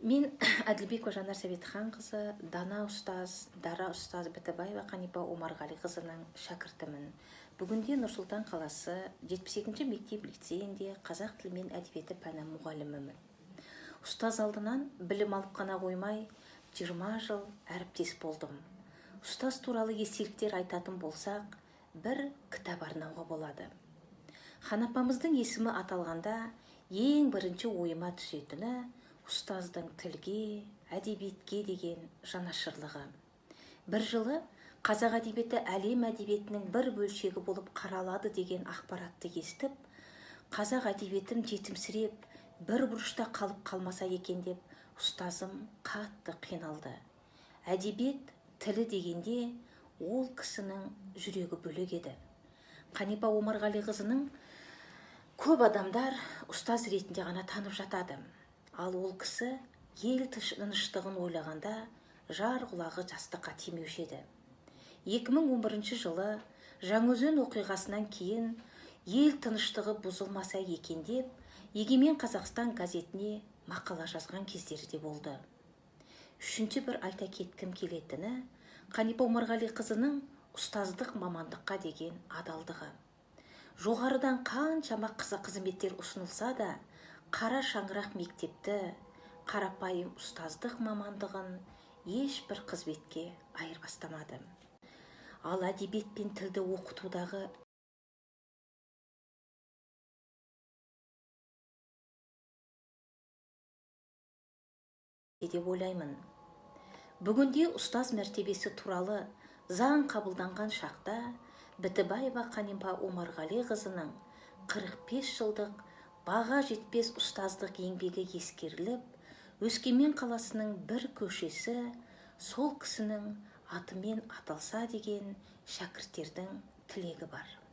Мен Әділбекова Жанар Сәбитханқызы, Дана ұстаз, Дара ұстаз Бітібаева Қанипа Омарғалиқызының шәкіртімін. Бүгінде Нұрсұлтан қаласы 72-ші мектеп лицейінде қазақ тілі мен әдебиеті пәні мұғалімімін. Ұстаз алдынан білім алып қана қоймай, 20 жыл әріптес болдым. Ұстаз туралы естеліктер айтатын болсақ, бір кітап арнауға болады. Ханапамыздың есімі аталғанда, ең бірінші ойыма түсетіні ұстаздың тілге, әдебиетке деген жанашырлығы. Бір жылы қазақ әдебиеті әлем әдебиетінің бір бөлшегі болып қаралады деген ақпаратты естіп, қазақ әдебиетім жетімсіреп, бір бұрышта қалып қалмаса екен деп, ұстазым қатты қиналды. Әдебиет тілі дегенде ол кісінің жүрегі бөлек еді. Қанипа Омарғалиқызының көп адамдар ұстаз ретінде ғана танып жатады. Ал ол кісі ел тыныштығын ойлағанда жар құлағы жастыққа тимеуші еді. 2011 жылы Жаңаөзен оқиғасынан кейін ел тыныштығы бұзылмаса екен деп, Егемен Қазақстан газетіне мақала жазған кездері де болды. Үшінші бір айта кеткім келетіні Қанипа Омарғалиқызының ұстаздық мамандыққа деген адалдығы. Жоғарыдан қаншама қызметтер ұсынылса да, қара шаңырақ мектепті, қарапайым ұстаздық мамандығын ешбір қызметке айырбастамады. Ал әдебиет пен тілді оқытудағы деп ойлаймын. Бүгінде ұстаз мәртебесі туралы заң қабылданған шақта Бітібаева Қанипа Омарғалиқызының 45 жылдық баға жетпес ұстаздық еңбегі ескеріліп, Өскемен қаласының бір көшесі сол кісінің атымен аталса деген шәкірттердің тілегі бар.